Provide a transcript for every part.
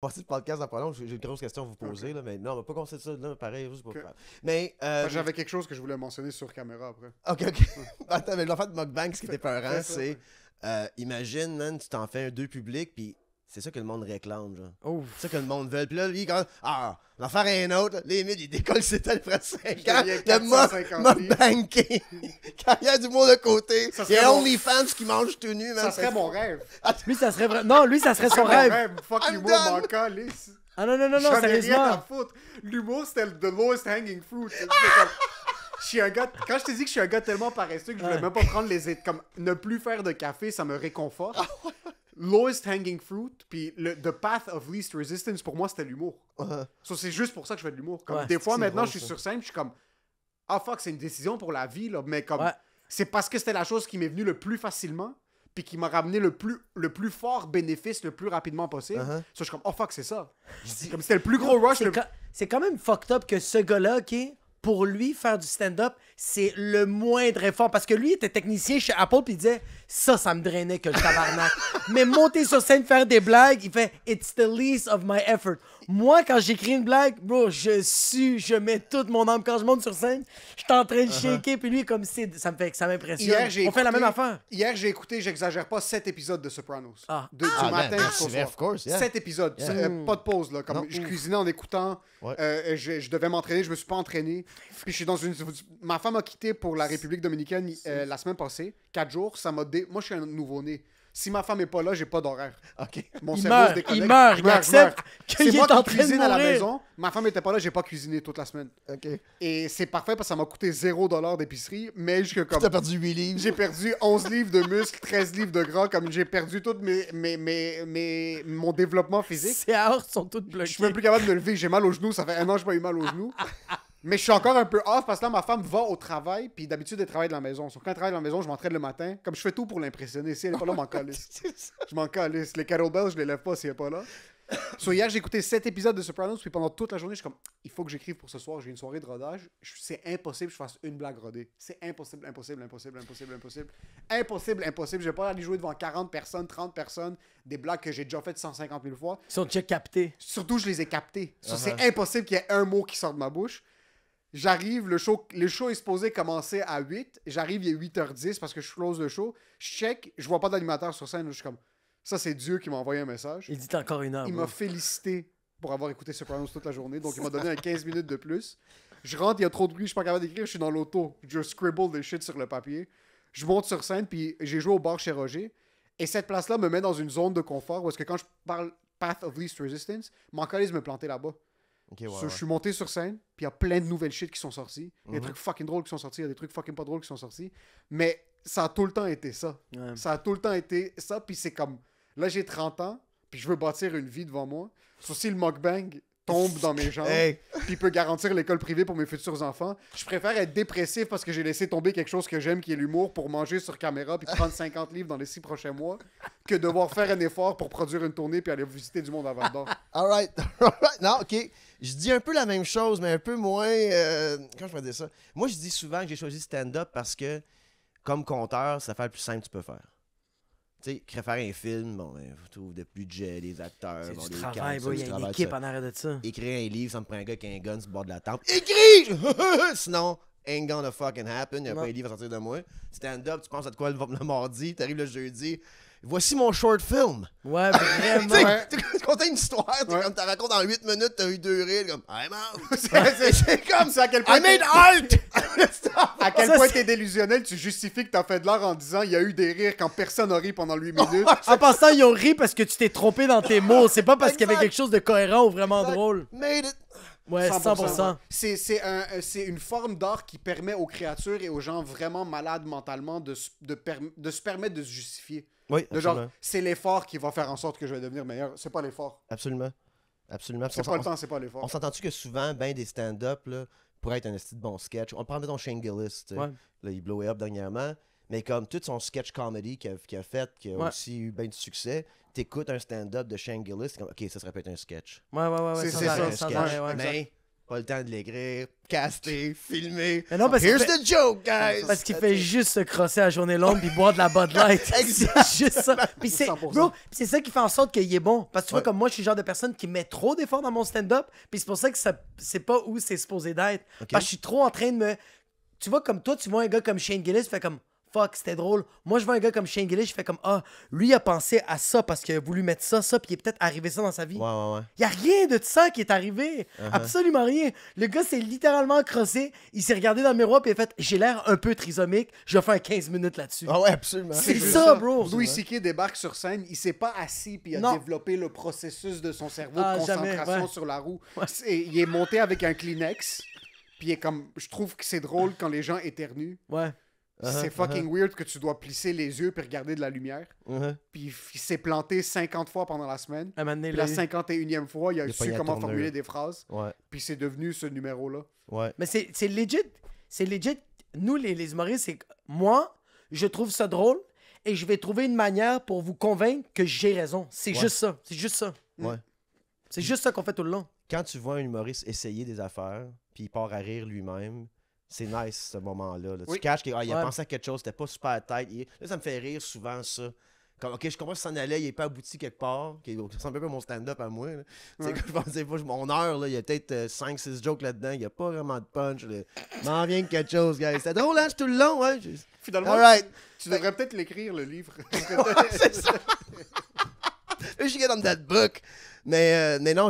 passer le podcast dans pas long, j'ai une grosse question à vous poser, là, mais non, on va pas considérer ça, là, pareil, juste pour Ok. faire. Mais, J'avais quelque chose que je voulais mentionner sur caméra après. ok. Attends, mais l'enfant de Mukbang, ce qui était peurant, Fais ça, c'est, imagine, man, tu t'en fais un 2 public, puis c'est ça que le monde réclame, genre. Ouf. C'est ça que le monde veut. Puis là, lui, quand, on va faire un autre, les mythes, il décolle ses têtes après 5 ans. deviens Le 450 livres. Mukbang King. Carrière du monde de côté. Ça Il y serait a mon- OnlyFans qui mange tout nu, man. Ça serait mon rêve. Lui, ça serait vrai. Non, lui, ça serait son Mon rêve. Fuck I'm l'humour, done. m'en calisse. Ah non, non, non, non, J'en ai rien à sérieusement. foutre. L'humour, c'était the lowest hanging fruit. C'est comme- Je suis un gars... Quand je t'ai dit que je suis un gars tellement paresseux que je voulais Ouais. même pas prendre comme ne plus faire de café, ça me réconforte. Lowest hanging fruit, puis the path of least resistance, pour moi, c'était l'humour. So, c'est juste pour ça que je fais de l'humour. Comme Ouais, des fois, c'est maintenant, drôle, je suis ça. sur scène, je suis comme... Ah, fuck, c'est une décision pour la vie, là. Mais comme... Ouais. C'est parce que c'était la chose qui m'est venue le plus facilement, puis qui m'a ramené le plus fort bénéfice le plus rapidement possible. Uh-huh. So, je suis comme, oh, fuck, c'est ça. Comme c'était le plus gros rush. C'est quand même fucked up que ce gars-là, OK, pour lui, faire du stand-up, c'est le moindre effort. Parce que lui, il était technicien chez Apple, puis il disait, ça me drainait que le tabarnak. Mais monter sur scène, faire des blagues, il fait, it's the least of my effort. Moi, quand j'écris une blague, bro, je mets toute mon âme. Quand je monte sur scène, je suis en train de shaker, puis lui, comme ça m'impressionne. On fait la même affaire. Hier, j'ai écouté, j'exagère pas, 7 épisodes de Sopranos. Ah. Du Ah, matin man, jusqu'au c'est soir. of course, yeah. 7 épisodes. Yeah. Pas de pause, là. Comme Non. je cuisinais en écoutant. Ouais. Je devais m'entraîner, je me suis pas entraîné. Puis je suis dans une... Ma femme a quitté pour la République dominicaine la semaine passée. 4 jours, ça m'a... Moi, je suis un nouveau-né. Si ma femme est pas là, j'ai pas d'horaire. Ok. Mon Il cerveau meurt, se déconnecte. il meurt, Je il meurs, accepte je qu'il meurs. C'est est moi en qui train de cuisine à la mourir. maison. Ma femme était pas là, j'ai pas cuisiné toute la semaine. Ok. Et c'est parfait parce que ça m'a coûté 0$ d'épicerie, mais jusque comme... T'as perdu 8 livres. J'ai perdu 11 livres de muscles, 13 livres de gras, comme j'ai perdu tout mon développement physique. Ses heures sont toutes Je bloquées. suis même plus capable de me lever, j'ai mal aux genoux, ça fait 1 an que je n'ai pas eu mal aux genoux. Mais je suis encore un peu off parce que là, ma femme va au travail, puis d'habitude, elle travaille de la maison. Donc, quand elle travaille de la maison, je m'entraîne le matin. Comme je fais tout pour l'impressionner. Si elle n'est pas là, je m'en calisse. Je m'en calisse. Les kettlebells, je les lève pas si elle n'est pas là. So, hier, j'ai écouté 7 épisodes de Sopranos, puis pendant toute la journée, je suis comme, il faut que j'écrive pour ce soir, j'ai une soirée de rodage. C'est impossible que je fasse une blague rodée. C'est impossible, impossible, impossible, impossible, impossible. Impossible, impossible. Je vais pas aller jouer devant 40 personnes, 30 personnes, des blagues que j'ai déjà faites 150 000 fois. Ils sont déjà captés. Surtout, je les ai captés. So, c'est impossible qu'il y ait un mot qui sorte de ma bouche. J'arrive, le show est supposé commencer à 8. J'arrive, il est 8h10 parce que je close le show. Je check, je vois pas d'animateur sur scène. Je suis comme, ça, c'est Dieu qui m'a envoyé un message. Il dit encore une heure. Il bro. m'a félicité pour avoir écouté Sopranos toute la journée. Donc, il m'a donné un 15 minutes de plus. Je rentre, il y a trop de bruit, je suis pas capable d'écrire. Je suis dans l'auto. Je scribble des shit sur le papier. Je monte sur scène, puis j'ai joué au bar chez Roger. Et cette place-là me met dans une zone de confort où est-ce que quand je parle Path of Least Resistance, mon collègue me plantait là-bas. Ok, ouais, So, ouais. je suis monté sur scène, puis il y a plein de nouvelles shit qui sont sorties. Il y a des Mhm. trucs fucking drôles qui sont sortis, il y a des trucs fucking pas drôles qui sont sortis. Mais ça a tout le temps été ça. Ouais. Ça a tout le temps été ça, puis c'est comme... Là, j'ai 30 ans, puis je veux bâtir une vie devant moi. So, si le mukbang tombe dans mes jambes, Hey. puis peut garantir l'école privée pour mes futurs enfants, je préfère être dépressif parce que j'ai laissé tomber quelque chose que j'aime, qui est l'humour, pour manger sur caméra, puis prendre 50 livres dans les 6 prochains mois, que devoir faire un effort pour produire une tournée, puis aller visiter du monde à Val d'Or. Alright. Non, ok. Je dis un peu la même chose, mais un peu moins. Comment je peux dire ça? Moi, je dis souvent que j'ai choisi stand-up parce que, comme conteur, c'est l'affaire la plus simple que tu peux faire. Tu sais, faire un film, bon, faut trouver des budgets, des acteurs, C'est bon, du des travail, castes, bro. Il du y a une travail, équipe ça. en arrière de ça. Écrire un livre, ça me prend un gars qui a un gun sur le bord de la tempe. Écris! Sinon, ain't gonna fucking happen. Il n'y a Non. pas un livre à sortir de moi. Stand-up, tu penses à de quoi le mardi, t'arrives le jeudi. Voici mon short film. Ouais, Tu vraiment. sais, Ouais. tu comptes une histoire, t'es Ouais. comme, t'as raconté en 8 minutes, t'as eu 2 rires, comme, I'm out. C'est comme ça, à quel point I made art! Stop! À quel Ça, point c'est- t'es délusionnel, tu justifies que t'as fait de l'art en disant il y a eu des rires quand personne n'a ri pendant 8 minutes. En passant, ils ont ri parce que tu t'es trompé dans tes mots. C'est pas parce qu'il y avait Exact. quelque chose de cohérent ou vraiment Exact. drôle. Made it! Ouais, 100%. C'est une forme d'art qui permet aux créatures et aux gens vraiment malades mentalement de se permettre de se justifier. Oui, De genre, c'est l'effort qui va faire en sorte que je vais devenir meilleur. C'est pas l'effort. Absolument. Absolument. C'est pas le temps, c'est pas l'effort. On s'entend-tu que souvent, ben des stand-up, là, pour être un esti de bon sketch, on prend ton Shane Gillis, tu sais. Ouais. Là, il blow up dernièrement, mais comme tout son sketch comedy qu'il a fait, qui a Ouais. aussi eu bien du succès, t'écoutes un stand-up de Shane Gillis, t'es comme, ok, ça serait peut-être un sketch. Ouais, C'est sans ça, arrêt, un sans sketch. arrêt, ouais. Mais pas le temps de l'écrire, caster, filmer. Mais non, parce Here's qu'il the joke, guys! Parce qu'il fait juste se crosser à journée longue puis boire de la Bud Light. C'est juste ça. Puis c'est, 100%. bro, puis c'est ça qui fait en sorte qu'il est bon. Parce que tu vois, Ouais. comme moi, je suis le genre de personne qui met trop d'efforts dans mon stand-up. Puis c'est pour ça que c'est pas où c'est supposé d'être. Ok. Parce que je suis trop en train de me... Tu vois, comme toi, tu vois un gars comme Shane Gillis, fait comme... Fuck, c'était drôle. Moi, je vois un gars comme Shane Gillis, je fais comme... Ah, lui, il a pensé à ça parce qu'il a voulu mettre ça, puis il est peut-être arrivé ça dans sa vie. Ouais. Il y a rien de ça qui est arrivé. Absolument rien. Le gars s'est littéralement crossé. Il s'est regardé dans le miroir puis il a fait « J'ai l'air un peu trisomique. Je vais faire 15 minutes là-dessus. Ah ouais, absolument. C'est juste ça, bro. Louis C.K. débarque sur scène, il s'est pas assis puis il a Non. développé le processus de son cerveau Ah, de jamais, concentration ouais. sur la roue. Il est monté avec un Kleenex, puis il est comme, je trouve que c'est drôle quand les gens éternuent. Ouais. C'est fucking weird que tu dois plisser les yeux puis regarder de la lumière. Puis il s'est planté 50 fois pendant la semaine. À un moment donné, Puis là, la 51e fois, il a Il a su pogné la comment tournure. formuler des phrases. Ouais, Puis c'est devenu ce numéro-là. ouais. Mais c'est legit. C'est legit. Nous, les humoristes, c'est que moi, je trouve ça drôle et je vais trouver une manière pour vous convaincre que j'ai raison. C'est Ouais. juste ça. C'est juste ça. Ouais. C'est juste ça qu'on fait tout le long. Quand tu vois un humoriste essayer des affaires, puis il part à rire lui-même, c'est nice ce moment-là. Là. Oui. Tu caches qu'il a Ouais. pensé à quelque chose, c'était pas super tête. Là, ça me fait rire souvent ça. Comme, ok, je comprends que s'en allait, il est pas abouti quelque part. Ça ressemble un peu à mon stand-up à moi. Tu sais, Ouais. que je pensais pas, mon heure, là, il y a peut-être 5-6 jokes là-dedans. Il y a pas vraiment de punch. Là. M'en vient que quelque chose, guys. C'était drôle, hein, c'est tout le long, ouais. Finalement, Alright. tu devrais peut-être l'écrire, le livre. C'est ça. Je suis dans that book. Mais non,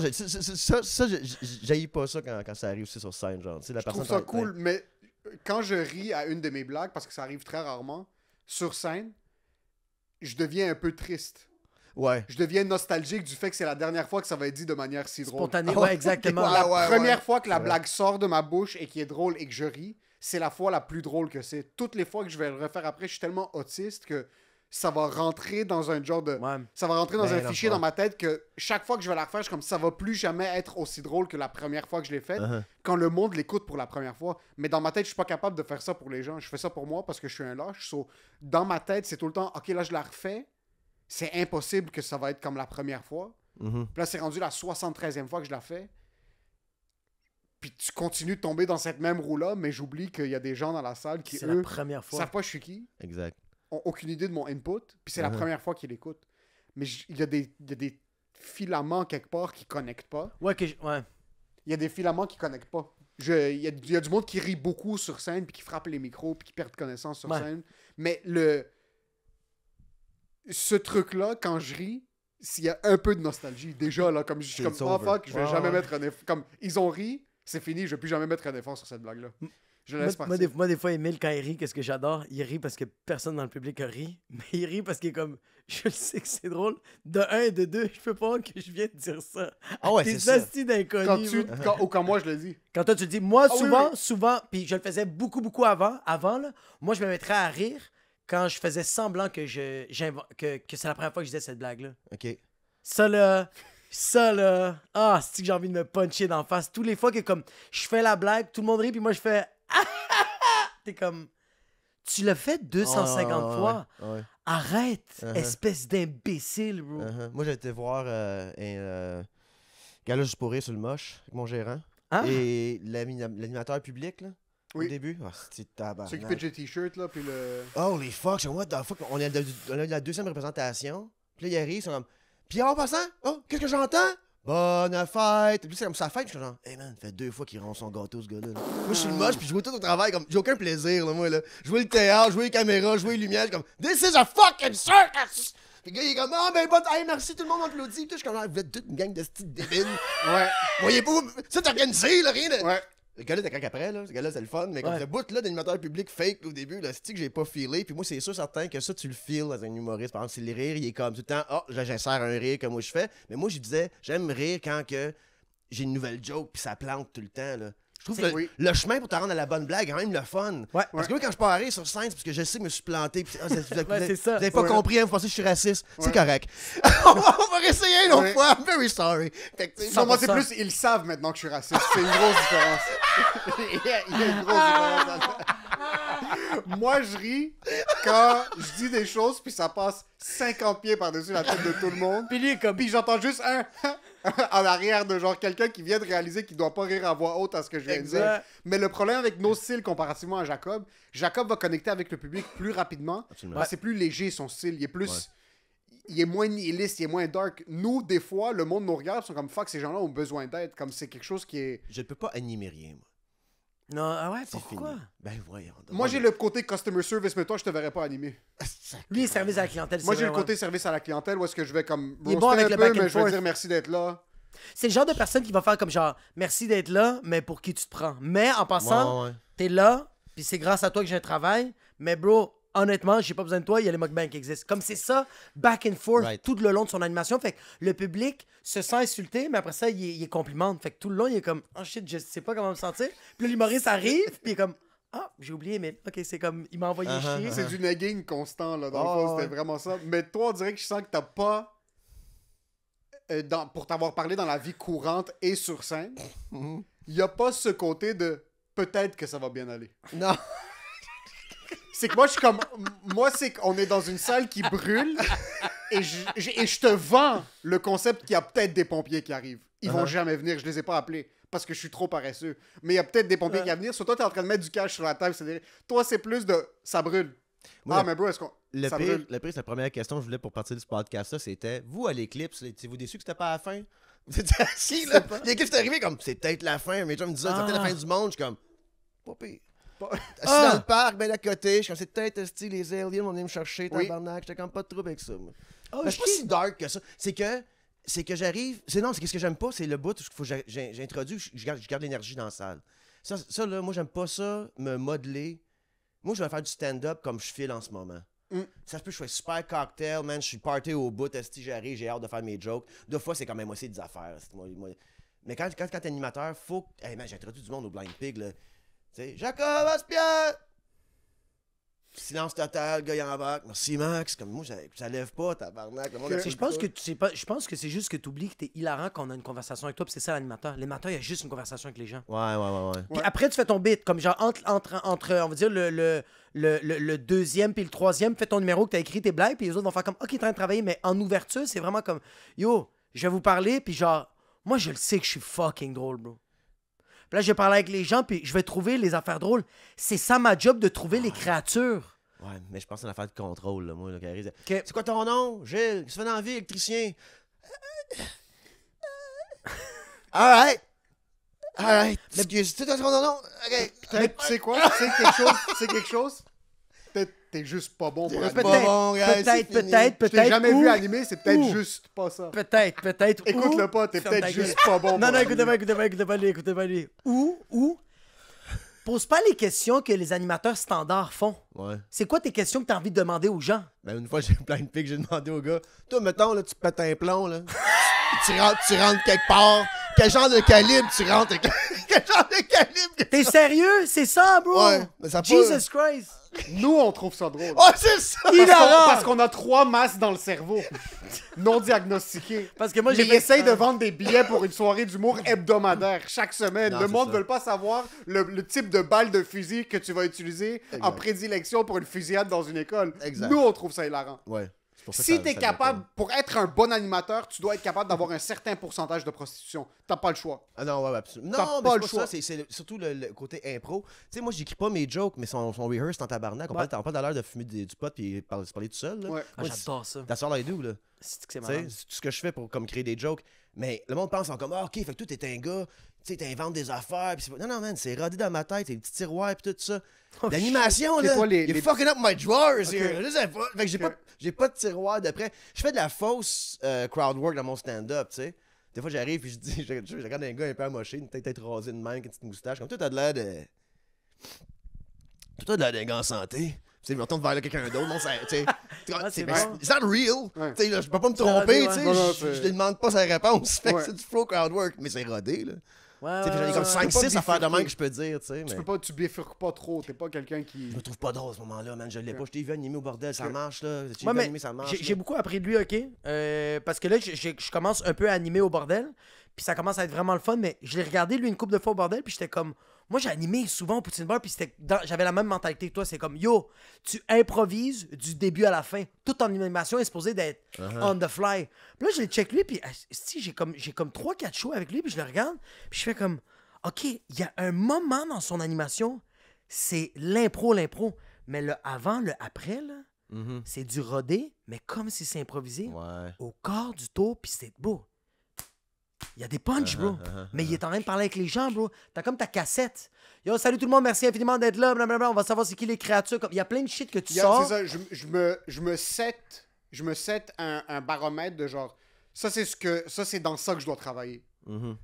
j'haïs pas ça quand ça arrive aussi sur scène. Genre. Tu sais, la Je trouve personne ça cool, mais quand je ris à une de mes blagues, parce que ça arrive très rarement, sur scène, je deviens un peu triste. Ouais. Je deviens nostalgique du fait que c'est la dernière fois que ça va être dit de manière si drôle. Spontané, Ah ouais, ouais, exactement. ok, La ouais, première fois que la Ouais. blague sort de ma bouche et qui est drôle et que je ris, c'est la fois la plus drôle que c'est. Toutes les fois que je vais le refaire après, je suis tellement autiste que ça va rentrer dans un genre de... Ouais. Ça va rentrer dans Ben un non, fichier ouais. dans ma tête que chaque fois que je vais la refaire, je suis comme ça va plus jamais être aussi drôle que la première fois que je l'ai faite quand le monde l'écoute pour la première fois. Mais dans ma tête, je suis pas capable de faire ça pour les gens. Je fais ça pour moi parce que je suis un lâche. So, dans ma tête, c'est tout le temps, OK, là, je la refais. C'est impossible que ça va être comme la première fois. Mhm. Puis là, c'est rendu la 73e fois que je la fais. Puis tu continues de tomber dans cette même roue-là, mais j'oublie qu'il y a des gens dans la salle qui, C'est eux, la première fois. savent pas je suis qui, Exact. ont aucune idée de mon input, puis c'est la première fois qu'ils l'écoutent. Mais il y a des filaments quelque part qui connectent pas. Ouais, ouais. Il y a des filaments qui connectent pas. Il y a du monde qui rit beaucoup sur scène, puis qui frappe les micros, puis qui perd connaissance sur Ouais. scène. Mais ce truc-là, quand je ris, s'il y a un peu de nostalgie, déjà, là, comme je suis It's comme, oh over. fuck, je vais Ouais, jamais ouais. mettre un effort. Comme, ils ont ri, c'est fini, je vais plus jamais mettre un effort sur cette blague-là. Je laisse partir. Moi, des fois, Emile, quand il rit, qu'est-ce que j'adore? Il rit parce que personne dans le public a ri, mais il rit parce qu'il est comme, je sais que c'est drôle. De un et de deux, je peux pas croire que je viens de dire ça. Ah ouais, T'es c'est ça. hostie d'inconnu. bro. Quand moi je le dis. Quand toi, tu le dis, moi, Ah oui, souvent, puis je le faisais beaucoup avant, là, moi, je me mettrais à rire quand je faisais semblant que que c'est la première fois que je disais cette blague-là. OK. Ça, là, c'est que j'ai envie de me puncher d'en face. Tous les fois que, comme, je fais la blague, tout le monde rit, puis moi, je fais, t'es comme, tu l'as fait 250 fois. Ouais. Arrête, Uh-huh. espèce d'imbécile, bro. Moi, j'ai été voir un gala juste pour rire sur le moche avec mon gérant. Ah. Et l'animateur public, là, Oui. au début. Ah, c'est tabarnak. Ceux qui pitchent des t-shirts, là, puis le. Holy fuck, what the fuck. On a la deuxième représentation. Puis là, il arrive, ils sont comme. Puis en passant, oh, qu'est-ce que j'entends? Bonne fête! Puis c'est comme ça fête, je suis genre, hey man, ça fait 2 fois qu'il rend son gâteau, ce gars-là. là. Moi, je suis le moche, puis je vois tout au travail, comme, j'ai aucun plaisir, là, moi, là. Je vois le théâtre, je vois les caméras, je vois les lumières, je suis comme, this is a fucking circus! Puis le gars, il est comme, ah, ben, bon, hey, merci, tout le monde m'applaudit. Puis là, je suis comme, ah, vous êtes toute une gang de petites débiles. Ouais. Voyez pas, ça, t'es organisé, là, rien de. Ouais. Le gars-là, t'es quand après, là. Ce gars-là, c'est le fun. Mais comme Ouais. ce bout-là d'animateur public fake au début, là, c'est que j'ai pas feelé. Puis moi, c'est sûr, certain que ça, tu le feels dans un humoriste. Par exemple, c'est le rire, il est comme tout le temps, oh, j'insère un rire comme moi je fais. Mais moi, je disais, j'aime rire quand que j'ai une nouvelle joke, puis ça plante tout le temps, là. Je trouve que Oui. le chemin pour te rendre à la bonne blague est quand même le fun. Ouais. Parce que moi, quand je pars à rire sur scène, c'est parce que je sais que je me suis planté. Puis, vous c'est ça. avez pas Ouais. compris, hein, vous pensez que je suis raciste. C'est Ouais. correct. on va réessayer une autre Ouais. fois. I'm very sorry. Fait que, tu sais, Non, moi, c'est 100%. plus, ils savent maintenant que je suis raciste. C'est une grosse différence. il y a une grosse différence. Moi, je ris quand je dis des choses, puis ça passe 50 pieds par-dessus la tête de tout le monde. Puis lui, comme, Puis j'entends juste un en arrière de genre quelqu'un qui vient de réaliser qu'il doit pas rire à voix haute à ce que je viens de dire. Exact. Mais le problème avec nos styles comparativement à Jacob, Jacob va connecter avec le public plus rapidement. Absolument. C'est plus léger son style. Il est plus. Ouais. Il est moins nihiliste, il est moins dark. Nous, des fois, le monde nous regarde, ils sont comme fuck, ces gens-là ont besoin d'aide. Comme c'est quelque chose qui est. Je ne peux pas animer rien, moi. Non, ah ouais, C'est pourquoi? fini. Ben voyons. Moi, j'ai le côté customer service, mais toi, je te verrais pas animer. Lui, il service à la clientèle. Moi, c'est j'ai le vrai, côté service à la clientèle où est-ce que je vais comme. Il est bon roaster avec un le peu, back and mais je vais forth. dire merci d'être là. C'est le genre de personne qui va faire comme genre, merci d'être là, mais pour qui tu te prends. Mais en passant, Ouais. t'es là, puis c'est grâce à toi que j'ai un travail, mais bro, honnêtement, j'ai pas besoin de toi, il y a les mukbangs qui existent. Comme c'est ça, back and forth, Right. tout le long de son animation. Fait que le public se sent insulté, mais après ça, il est complimente. Fait que tout le long, il est comme, oh shit, je sais pas comment me sentir. Puis là, l'humoriste arrive, puis il est comme, ah, j'ai oublié, mais ok, c'est comme, il m'a envoyé chier. C'est du nagging constant, là. Dans le Oh, fond, ouais. c'était vraiment ça. Mais toi, on dirait que je sens que t'as pas. Pour t'avoir parlé dans la vie courante et sur scène, il y a pas ce côté de peut-être que ça va bien aller. Non. C'est que moi, je suis comme. Moi, c'est qu'on est dans une salle qui brûle et je te vends le concept qu'il y a peut-être des pompiers qui arrivent. Ils vont jamais venir, je les ai pas appelés parce que je suis trop paresseux. Mais il y a peut-être des pompiers qui vont venir. Sur toi, t'es en train de mettre du cash sur la table. C'est-à-dire, toi, c'est plus de ça brûle. Moi, mais bro, est-ce qu'on. Le Ça pire, brûle. c'est la première question que je voulais pour partir de ce podcast-là, c'était vous à l'éclipse, étiez-vous déçus que c'était pas à la fin? Vous étiez assis là, l'éclipse est arrivé comme c'est peut-être la fin, mais me disaient c'est peut-être la fin du monde, je suis comme pas pire. Assis dans le parc, ben à côté, je suis comme c'est peut-être style les aliens vont venir me chercher, Oui. tabarnak, j'étais comme pas de trouble avec ça. Moi. Oh, Ben, je suis pas si dark que ça. C'est que j'arrive. C'est ce que j'aime pas, c'est le bout où il faut que j'introduis, je garde l'énergie dans la salle. Ça là, moi j'aime pas ça, me modeler. Moi je vais faire du stand-up comme je file en ce moment. Ça se peut que je sois super cocktail, man, je suis party au bout, esti, j'arrive, j'ai hâte de faire mes jokes. Deux fois c'est quand même aussi des affaires. Mais quand t'es animateur, faut que. Hey man, j'ai introduit du monde au Blind Pig là. Tu sais, Jacob Aspierre! Silence total, gars, il embarque. Merci, Max. Comme moi, ça lève pas, tabarnak. Le monde a Je pense que c'est juste que tu oublies que t'es hilarant quand on a une conversation avec toi, puis c'est ça l'animateur. L'animateur, il y a juste une conversation avec les gens. Ouais. Puis après, tu fais ton beat, comme genre entre on va dire, le deuxième puis le troisième, fais ton numéro que t'as écrit tes blagues, puis les autres vont faire comme, ok, t'es en train de travailler, mais en ouverture, c'est vraiment comme, yo, je vais vous parler, puis genre, moi, je le sais que je suis fucking drôle, bro. Puis là, je vais parler avec les gens, puis je vais trouver les affaires drôles. C'est ça ma job, de trouver les créatures. Ouais, mais je pense à l'affaire de contrôle, là, moi, là, qui arrive. Ok. C'est quoi ton nom, Gilles? Qu'est-ce que tu fais dans la vie, électricien? Alright. Excuse, tu as ton nom? Ok. Peut-être, tu sais quoi? C'est quelque chose? Peut-être t'es juste pas bon pour Peut-être animer. pas bon, gars, c'est fini. Je t'ai jamais ou- vu animer, c'est peut-être ou- juste pas ça. Peut-être. Écoute-le ou- pas, t'es Ferme ta peut-être gueule. juste pas bon. Non, pour écoutez-moi lui. Ou, pose pas les questions que les animateurs standards font. Ouais. C'est quoi tes questions que t'as envie de demander aux gens? Ben, une fois, j'ai plein de pics, j'ai demandé au gars, toi, mettons, là, tu pètes un plomb, là. tu rentres quelque part. Quel genre de calibre tu rentres? Quel genre de calibre? T'es sérieux? C'est ça, bro? Ouais, mais ça Jesus Christ! Nous, on trouve ça drôle. Oh, c'est ça! Parce qu'on a 3 masses dans le cerveau. Non diagnostiquées. Parce que moi, Mais j'ai ils essayent de vendre des billets pour une soirée d'humour hebdomadaire chaque semaine. Non, Le c'est monde ça. ne veut pas savoir le type de balle de fusil que tu vas utiliser en prédilection pour une fusillade dans une école. Exact. Nous, on trouve ça hilarant. Ouais. c'est pour ça que Si ça- t'es ça capable, déconne. pour être un bon animateur, tu dois être capable d'avoir un certain pourcentage de prostitution. T'as pas le choix. Ah non, ouais, absolument. T'as Non, pas mais le c'est choix. pas ça, c'est surtout le côté impro. Tu sais, moi, j'écris pas mes jokes, mais son rehearse en tabarnak. On Ouais. parle à l'heure de fumer du pot et se parler tout seul. Là. Ouais. Ah, Moi, j'adore ça. That's all I do, là. C'est que c'est Tu sais, marrant. c'est tout ce que je fais pour comme créer des jokes. Mais le monde pense en comme, ah, ok, fait que toi, t'es un gars, tu sais, t'inventes des affaires. Pis non, non, man, c'est rodé dans ma tête, c'est des petits tiroirs, pis tout ça. Oh, L'animation, shit. là, C'est quoi, les- you're les- fucking up my drawers Ok. here. Je sais pas. Fait que j'ai pas de tiroir de près. Je fais de la fausse crowd work dans mon stand-up, tu sais. Des fois, j'arrive et je dis, je regarde un gars un peu amoché, une tête rasée de même, avec une petite moustache. Comme toi, t'as de l'air de. Toi, t'as de l'air d'un gars en santé. Tu sais, je me retourne vers quelqu'un d'autre, non, ça, tu sais. Ah, c'est c'est bon. it's not real. Ouais. Tu sais, là, je peux pas me C'est rodé, tromper, ouais. tu sais. Non, non, Je c'est- te demande pas sa réponse. Fait que Ouais. c'est du flow crowd work, mais c'est rodé, là. Ouais, Tu sais, j'en ai comme tu 5-6 peux pas affaires de même bifurquer. que je peux dire, tu sais. Mais Tu bifurques pas trop. T'es pas quelqu'un qui. je me trouve pas drôle à ce moment-là, man. Je l'ai pas. Je t'ai vu animer au bordel, ça marche, là. Je t'ai Ouais, vu mais animer, ça marche. j'ai beaucoup appris de lui, OK? Parce que là, je commence un peu à animer au bordel, puis ça commence à être vraiment le fun, mais je l'ai regardé, lui, une couple de fois au bordel, puis j'étais comme, Moi, j'ai animé souvent au Poutine Bar, puis j'avais la même mentalité que toi. C'est comme, yo, tu improvises du début à la fin. Toute ton animation est supposée d'être on the fly. Puis là, je le check lui, puis si j'ai comme 3-4 shows avec lui, puis je le regarde, puis je fais comme, OK, il y a un moment dans son animation, c'est l'impro. Mais le avant, le après, là, c'est du rodé, mais comme si c'est improvisé, au quart du tour, puis c'est beau. Il y a des punchs, bro. Mais il est en train de parler avec les gens, bro. T'as comme ta cassette. Yo, salut tout le monde, merci infiniment d'être là. Blablabla. On va savoir c'est qui les créatures. Il y a plein de shit que tu sors. C'est ça, je me set un baromètre de genre, ça c'est dans ça que je dois travailler.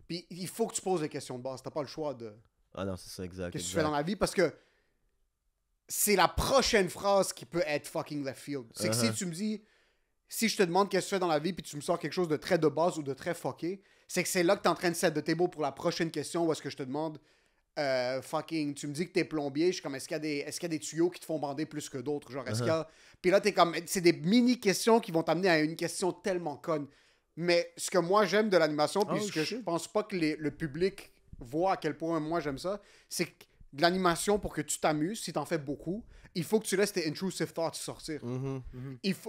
Puis il faut que tu poses des questions de base. T'as pas le choix de... Ah non, c'est ça, exact. Qu'est-ce que tu fais dans la vie? Parce que c'est la prochaine phrase qui peut être fucking left field. C'est que si tu me dis, si je te demande qu'est-ce que tu fais dans la vie, puis tu me sors quelque chose de très de base ou de très fucké, c'est que c'est là que t'es en train de set de table pour la prochaine question où est-ce que je te demande, fucking, tu me dis que t'es plombier, je suis comme, est-ce qu'il y a des tuyaux qui te font bander plus que d'autres? Genre, est-ce qu'il y a... Puis là, t'es comme, c'est des mini-questions qui vont t'amener à une question tellement conne. Mais ce que moi j'aime de l'animation, puis ce que je pense pas que le public voit à quel point moi j'aime ça, c'est que de l'animation, pour que tu t'amuses, si t'en fais beaucoup, il faut que tu laisses tes intrusive thoughts sortir.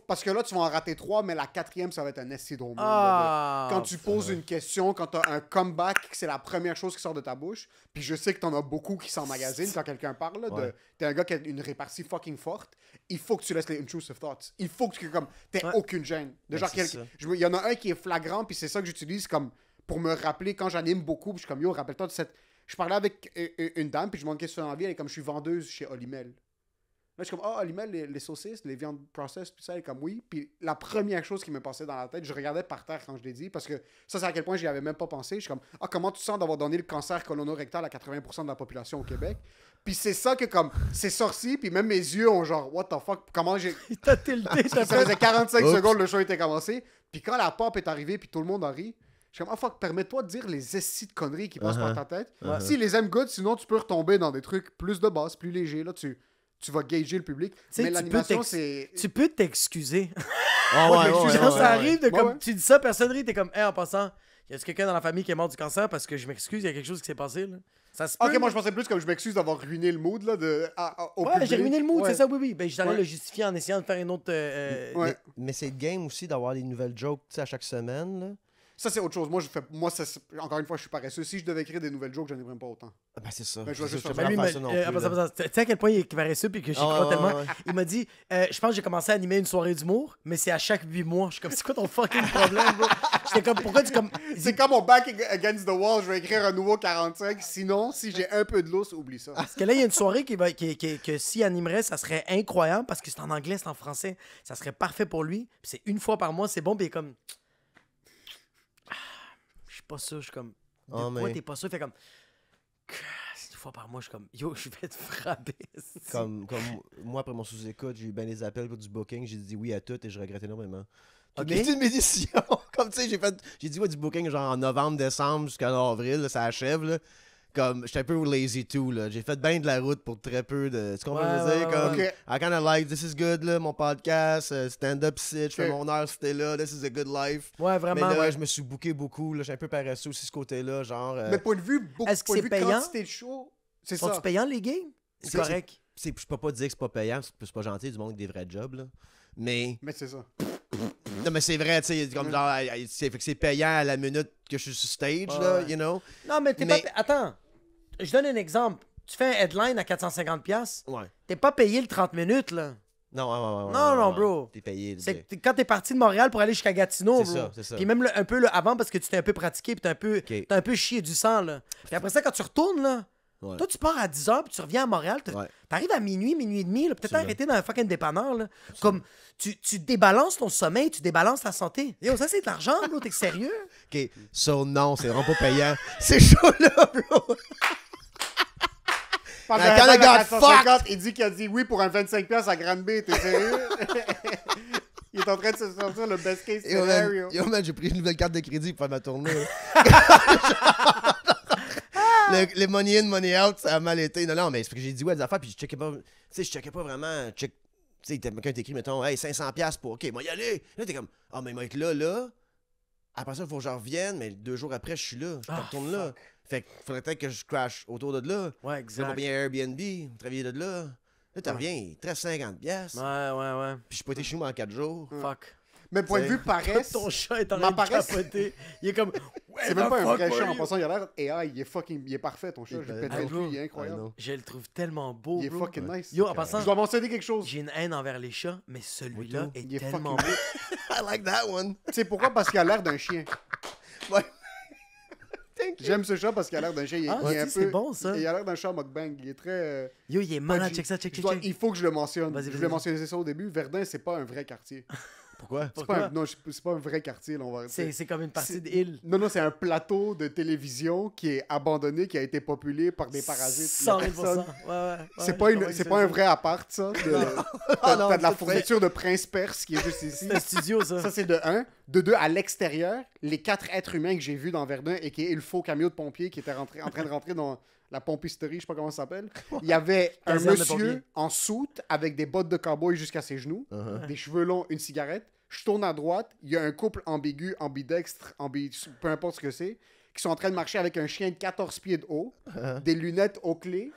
Parce que là, tu vas en rater 3, mais la 4e, ça va être un esti drôle. Quand tu poses une question, quand t'as un comeback, c'est la première chose qui sort de ta bouche. Puis je sais que t'en as beaucoup qui s'emmagasinent quand quelqu'un parle. Là, t'es un gars qui a une répartie fucking forte. Il faut que tu laisses les intrusive thoughts. Il faut que t'aies aucune gêne. Il y en a un qui est flagrant, puis c'est ça que j'utilise comme pour me rappeler quand j'anime beaucoup. Puis je suis comme, yo, rappelle-toi de cette... Je parlais avec une dame, puis je demande qu'est-ce que tu fais dans la vie. Elle est comme, je suis vendeuse chez Olimel. Là, je suis comme, Olimel, les saucisses, les viandes processed, puis ça, elle est comme, oui. Puis la première chose qui me passait dans la tête, je regardais par terre quand je l'ai dit, parce que ça, c'est à quel point j'y avais même pas pensé. Je suis comme, comment tu sens d'avoir donné le cancer colono-rectal à 80% de la population au Québec? Puis c'est ça que, comme, c'est sorti, puis même mes yeux ont genre, what the fuck, comment j'ai... T'as tilté, ça faisait 45 secondes, le show était commencé. Puis quand la pop est arrivée, puis tout le monde a ri, je suis comme, fuck, permets-toi de dire les essis de conneries qui passent par ta tête. Si les aiment good, sinon tu peux retomber dans des trucs plus de base, plus légers. Là, tu vas gager le public. Mais l'animation, c'est... Tu peux t'excuser. Ça arrive de comme... Tu dis ça, personne rit, t'es comme, en passant, y a quelqu'un dans la famille qui est mort du cancer parce que je m'excuse, il y a quelque chose qui s'est passé, là. Ça se peut, ok, moi je pensais plus comme je m'excuse d'avoir ruiné le mood, là, au public. J'ai ruiné le mood, c'est ça, oui. Ben, j'allais le justifier en essayant de faire une autre... Mais c'est le game aussi d'avoir des nouvelles jokes, tu sais, à chaque semaine, là. Ça, c'est autre chose. Encore une fois, je suis paresseux. Si je devais écrire des nouvelles jokes, j'en ai vraiment pas autant. Ben, c'est ça. Ben, je vais juste tu sais à quel point il est paresseux puis que j'y crois tellement. Il m'a dit, je pense que j'ai commencé à animer une soirée d'humour, mais c'est à chaque 8 mois. Je suis comme, c'est quoi ton fucking problème, bro? J'étais comme, pourquoi tu comme... C'est comme mon back against the wall, je vais écrire un nouveau 45. Sinon, si j'ai un peu de lousse, oublie ça. Parce que là, il y a une soirée que s'il animerait, ça serait incroyable parce que c'est en anglais, c'est en français. Ça serait parfait pour lui. Puis c'est une fois par mois, c'est bon, puis il est comme... Je suis pas sûr, je suis comme... Pourquoi t'es pas sûr? Fait comme... Une fois par mois, je suis comme... Yo, je vais te frapper. Comme moi, après mon sous-écoute, j'ai eu bien des appels pour du booking. J'ai dit oui à tout et je regrette énormément. Toutes mes décisions. Comme tu sais, j'ai dit du booking genre en novembre, décembre jusqu'en avril. Là, ça achève. Là. Comme, j'étais un peu lazy too, là. J'ai fait bien de la route pour très peu de... Tu comprends ce que je veux dire? Comme, I kinda like, this is good, là, mon podcast, stand-up sit, je fais mon heure, c'était là, this is a good life. Ouais, vraiment. Mais là, je me suis booké beaucoup, là, j'ai un peu paresseux aussi ce côté-là, genre... Mais point de vue, est-ce que c'est payant? Quantité de show, c'est ça. Sont-tu payants, les games? C'est correct. Je peux pas dire que c'est pas payant, c'est pas gentil du monde avec des vrais jobs, là. Mais c'est ça. Non, mais c'est vrai, tu sais, comme genre, c'est payant à la minute que je suis sur stage, là, you know? Non, mais t'es pas... Attends. Je donne un exemple. Tu fais un headline à 450$. Ouais. T'es pas payé le 30 minutes, là. Non, non, bro. T'es payé. Quand t'es parti de Montréal pour aller jusqu'à Gatineau, bro. C'est ça. Puis même un peu avant parce que tu t'es un peu pratiqué, puis t'as un peu chié du sang, là. Puis après ça, quand tu retournes, là, toi, tu pars à 10h, puis tu reviens à Montréal. T'arrives à minuit et demi, là, peut-être arrêté dans un fucking dépanneur, là. Comme, tu débalances ton sommeil, tu débalances ta santé. Yo, ça, c'est de l'argent, bro. T'es sérieux? OK. So, non, c'est vraiment pas payant. C'est chaud, là, bro. Quand le gars 450, il dit qu'il a dit oui pour un 25$ à Granby, t'es sérieux? Il est en train de se sortir le best case scenario. Yo, man, j'ai pris une nouvelle carte de crédit pour faire ma tournée. Les money in, money out, ça a mal été. Non, mais c'est parce que j'ai dit ouais des affaires, puis je checkais pas. Tu sais, je checkais pas vraiment. Tu sais, quelqu'un t'écrit, mettons, hey, 500$ pour. OK, moi y aller. Là, t'es comme, mais il va être là. Après ça, il faut que je revienne, mais 2 jours après, je suis là. Je retourne là. Fait qu'il faudrait peut-être que je crash autour de là. Ouais, Je vais exact. pas bien Airbnb, travailler de là. Là, tu reviens, il te reste 50$. Ouais. Puis j'ai pas été chez moi en 4 jours. Fuck. Mais point de T'sais. vue paresse, Ton chat est en Ma train de paresse- capoter. Il est comme. c'est même pas un vrai chat. En passant, il a l'air AI, il est parfait ton chat. Je Il- pèterais Ah, de lui, il est I incroyable. know. Je le trouve tellement beau. Il est bro. fucking nice. Yo, en passant, Je dois mentionner quelque chose. j'ai une haine envers les chats, mais celui-là Oui, est Il est tellement fucking beau. I like that one. Tu sais pourquoi? Parce qu'il a l'air d'un chien. Ouais. Thank you. J'aime ce chat parce qu'il a l'air d'un chien. Il Ah, il est un si, c'est peu... bon, ça. Il a l'air d'un chat mukbang. Il est très... Yo, il est malade. punchy. Check ça, check, Je dois- check. Il faut que je le mentionne. Vas-y, Je vas-y. voulais mentionner ça au début. Verdun, c'est pas un vrai quartier. Pourquoi? C'est pas Pourquoi? un... Non, c'est pas un vrai quartier, là, on va arrêter. C'est comme une partie C'est- d'île. Non, c'est un plateau de télévision qui est abandonné, qui a été populé par des parasites. 100 La 000 personne- Ouais. C'est pas, c'est pas un vrai appart, ça. Ah non, T'as de la c'est vrai. fourniture de Prince Perse qui est juste ici. C'est un studio, ça. Ça, c'est de 1. De 2, à l'extérieur, les 4 êtres humains que j'ai vus dans Verdun et qui est le faux camion de pompier qui était en train de rentrer dans la pompisterie, je sais pas comment ça s'appelle. Il y avait un Caserne de monsieur pompiers. en soute avec des bottes de cow-boy jusqu'à ses genoux, des cheveux longs, une cigarette. Je tourne à droite, il y a un couple ambigu, ambidextre, peu importe ce que c'est, qui sont en train de marcher avec un chien de 14 pieds de haut, des lunettes aux clés,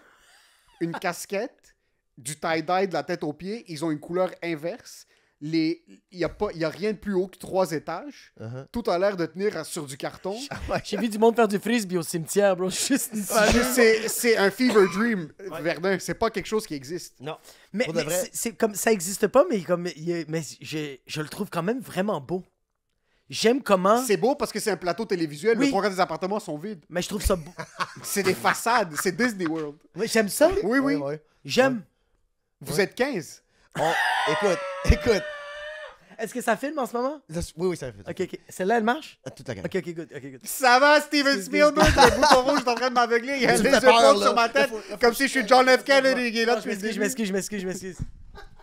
une casquette, du tie-dye de la tête aux pieds. Ils ont une couleur inverse. Il y a rien de plus haut que 3 étages. Tout a l'air de tenir sur du carton. J'ai vu du monde faire du frisbee au cimetière, bro. Juste une C'est un fever dream, Verdun. C'est pas quelque chose qui existe. Non. Mais, Pour de mais vrai. c'est comme ça existe pas, mais comme mais je le trouve quand même vraiment beau. J'aime comment. C'est beau parce que c'est un plateau télévisuel. Oui. Le trois quarts des appartements sont vides. Mais je trouve ça beau. C'est des façades. C'est Disney World. Ouais, j'aime ça. Oui, oui. Ouais. J'aime. Vous êtes 15. Écoute. Est-ce que ça filme en ce moment? Oui, ça fait. Ok. Celle-là, elle marche? Toute la gang. Ok, good. Ça va, Steven Spielberg? Le bouton rouge est en train de m'aveugler. Il y a Tu les me fais peur, épaules là. sur ma tête. Comme si je suis John F. Kennedy qui est là Non, depuis le je début. m'excuse.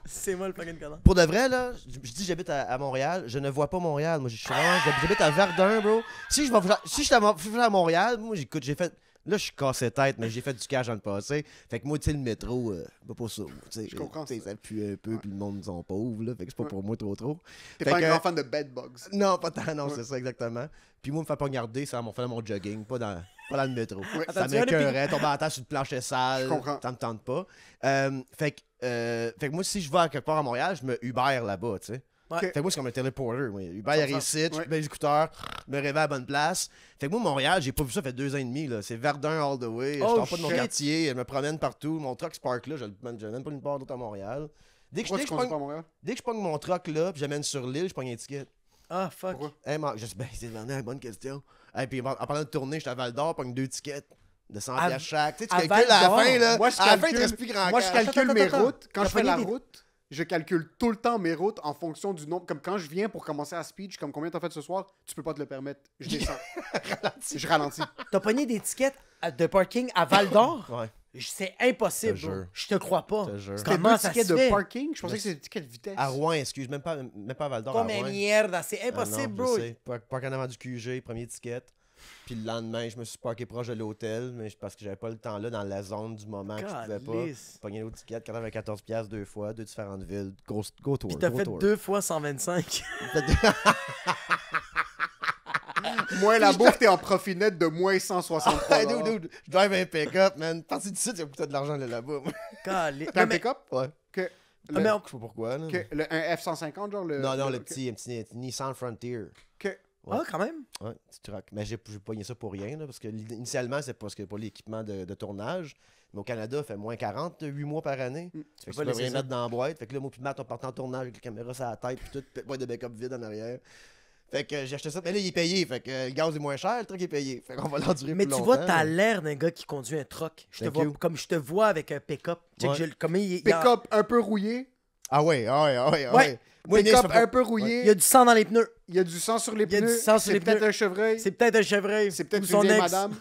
C'est moi le fucking connard. Pour de vrai, là, je dis j'habite à Montréal, je ne vois pas Montréal. Moi, j'habite à Verdun, bro. Si je suis à Montréal, moi, j'ai fait. Là, je suis cassé tête, mais j'ai fait du cash dans le passé. Fait que moi, tu sais, le métro, pas ça. Je comprends Tu sais, ça. ça pue un peu, puis le monde sont pauvres, là. Fait que c'est pas pour moi trop. T'es Fait pas un que- grand fan de bedbugs. Non, pas tant, non, Ouais. c'est ça, exactement. Puis moi, me faire pas regarder, ça m'en fait mon jogging, pas dans le métro. Ouais. Ça Attends, tu vois, m'écœurait, tomber en terre sur une plancher sale. Je comprends. Ça me tente pas. Fait que moi, si je vais à quelque part à Montréal, je me Uber là-bas, tu sais. Ouais. Fait que moi, c'est comme un téléporter. Moi. Uber, il arrive ici, je Ouais. mets les écouteurs, je me réveille à la bonne place. Fait que moi, Montréal, j'ai pas vu ça, ça fait 2 ans et demi. Là. C'est Verdun all the way. Oh, Je sors pas de mon shit. quartier, je me promène partout. Mon truck Spark là, je n'ai même pas une part d'autre à Montréal. Dès que Pourquoi tu conduis pas à pogne- Montréal? dès que je pogne mon truck là, puis j'amène sur l'île, je pogne un ticket. Ah, fuck. Pourquoi? Hey, je sais, ben, c'est vraiment une bonne question. Hey, puis en parlant de tournée, j'étais à Val d'Or, pogne 2 tickets de 100 À- piastres chaque. Tu sais, tu à calcules à la Val-d'Or? fin, là. Moi, je à la fin, il te calcule- reste plus grand Moi, je cash. calcule mes Attends. routes. Quand T'as je fais la pogné des- route, je calcule tout le temps mes routes en fonction du nombre. Comme quand je viens pour commencer à speech, comme combien t'as fait ce soir, tu peux pas te le permettre. Je descends. Je ralentis. T'as pogné des tickets de parking à Val d'Or? Ouais, C'est impossible, Je te bro. jure. Je te crois pas. je te jure. C'était Comment 2 ça tickets se de fait? parking. Je pensais que c'était des tickets de vitesse. À Rouen, excuse, même pas à Val d'Or. Comme à Rouen. merde, c'est Ah impossible, non, bro. je sais. Park en avant du QG, premier ticket. Puis le lendemain, je me suis parké proche de l'hôtel, mais parce que j'avais pas le temps là, dans la zone du moment que je pouvais pas. Calisse. Pogné l'autre ticket, 94 piastres 2 fois, 2 différentes villes. Go tour. Puis t'as go fait tour. 2 fois 125. Moi, la bouffe, t'es en profit net de moins 163. Hey, dude, je drive un pick-up, man. Parti d'ici, il y a beaucoup de l'argent là-bas. Calisse. T'as un Non, mais- pick-up? Ouais. Que, Ah, mais on- Je sais pas pourquoi, là. un F-150, genre le. Non, le que- petit Nissan Frontier. que- Ah, quand même. Ouais, petit truck. Mais j'ai pogné ça pour rien, là, parce que initialement, c'est parce que pour l'équipement de tournage. Mais au Canada, il fait moins 40, 8 mois par année. Fait que peux tu pas peux laisser rien ça. mettre dans la boîte. Fait que là, moi, puis Matt, on part en tournage avec la caméra sur la tête, puis tout, boîte de backup vide en arrière. Fait que j'ai acheté ça. Mais là, il est payé. Fait que le gaz est moins cher, le truc est payé. Fait qu'on va l'endurer Mais plus tu longtemps. vois, t'as l'air d'un gars qui conduit un truck. Je te Thank vois you. comme je te vois avec un pick-up. Check, Ouais. comme il y a- Pick-up un peu rouillé. Ah ouais. Ouais. Moi, Inès, Pick-up je fais un pas- peu rouillé. il y a du sang dans les pneus. Il y a du sang sur les Il y a du pneus. sang sur C'est les peut-être pneus. un chevreuil. C'est peut-être un chevreuil. C'est peut-être ou une son vieille ex. madame.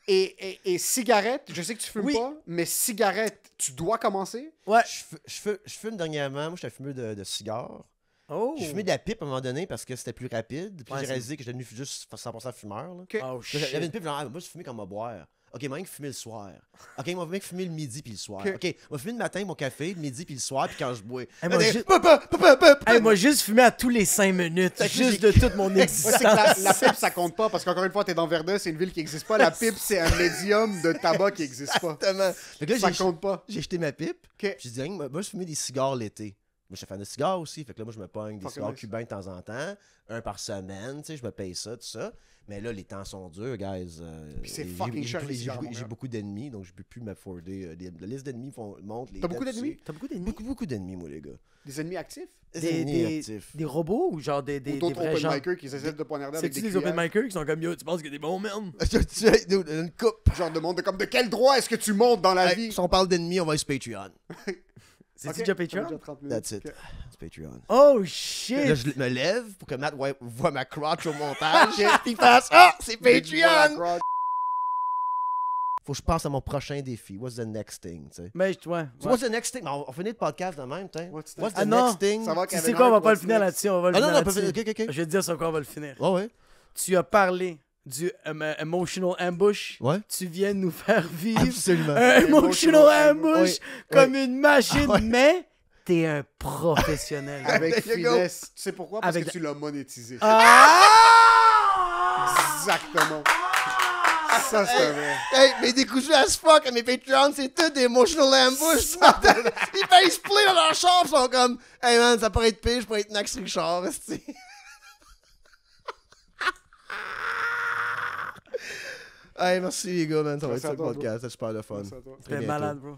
Et cigarette, je sais que tu fumes Oui. pas, mais cigarette, tu dois commencer. Ouais. Je fume dernièrement. Moi, j'étais fumeur de cigares. Oh. J'ai fumé de la pipe à un moment donné parce que c'était plus rapide. Puis Ouais, j'ai c'est- réalisé que j'étais devenu juste 100% fumeur. Là. Ok. Oh, J'avais shit. une pipe, genre, ah, moi, je fumais comme à boire. OK, moi, fumer le soir. OK, moi, fumer le midi puis le soir. Ok. OK, moi, fumer le matin, mon café, le midi puis le soir, puis quand je bois. Hey, moi, Hey, ju- papa! Hey, moi, juste fumer à tous les 5 minutes. Fait que Juste j'ai- de toute mon Ouais, c'est que la existence. pipe, ça compte pas, parce qu'encore une fois, t'es dans Verdun, c'est une ville qui existe pas. La pipe, c'est un médium de tabac qui existe pas. Exactement. Fait que là, Ça compte pas. j'ai jeté ma pipe. Ok. Puis j'ai dit, hey, moi, je fumais des cigares l'été. Moi, je suis fan de cigares aussi. Fait que là, moi, je me pogne des Fucking cigares nice. cubains de temps en temps. Un par semaine. Tu sais, je me paye ça, tout ça. Mais là, les temps sont durs, guys. Puis c'est J'ai- fucking j'ai- cher, les j'ai- cigares à J'ai Montréal. beaucoup d'ennemis, donc je peux plus m'afforder. La liste d'ennemis monte. T'as beaucoup d'ennemis? T'as beaucoup d'ennemis? Beaucoup d'ennemis, moi, les gars. Des ennemis actifs? Des, ennemis actifs. des robots ou genre des Ou d'autres vrais open gens? micers qui essaient de poignarder avec C'est-tu des des open cuillères? micers qui sont comme yo, tu penses qu'il y a des bons men? Dude, une coupe. Genre de monde de comme de quel droit est-ce que tu montes dans la Hey, vie? si on parle d'ennemis, on va sur Patreon. C'est-tu Ok, déjà ça fait Patreon? déjà 30 minutes. That's it. Ok. C'est Patreon. Oh Là, shit! je me lève pour que Matt voit ma crotch au montage. Puis il fasse Ah, c'est Patreon! Faut que je pense à mon prochain défi. What's the next thing, tu sais? Mais ouais. So what's the next thing? On finit le podcast de même, t'sais. What's What's the Ah non, next thing? Ça va, Tu Kevin sais quoi, on va Hart, pas le what's finir next? là-dessus, on va le Ah non, finir non, là-dessus. ok. Je vais te dire sur quoi on va le finir. Ouais, ouais. Tu as parlé du emotional ambush. Ouais. Tu viens de nous faire vivre Absolument. un emotional Emotional ambush ambush. comme une machine, Ouais. mais t'es un professionnel. Avec There you go. finesse. Tu sais pourquoi? Parce Avec que tu l'as monétisé. Ah! Exactement. Ça, c'est vrai. Hey, mais des coups as fuck à mes Patreons, c'est tout des emotional ambush. Ils payent split dans leur char, ils sont comme Hey man, ça pourrait être pire, je pourrais être Max Richard, esti. Hey, merci les gars, man. Ça va être Merci à ça le toi, bro. podcast. C'est super le fun. Merci à toi. Très T'es bientôt. malade, bro.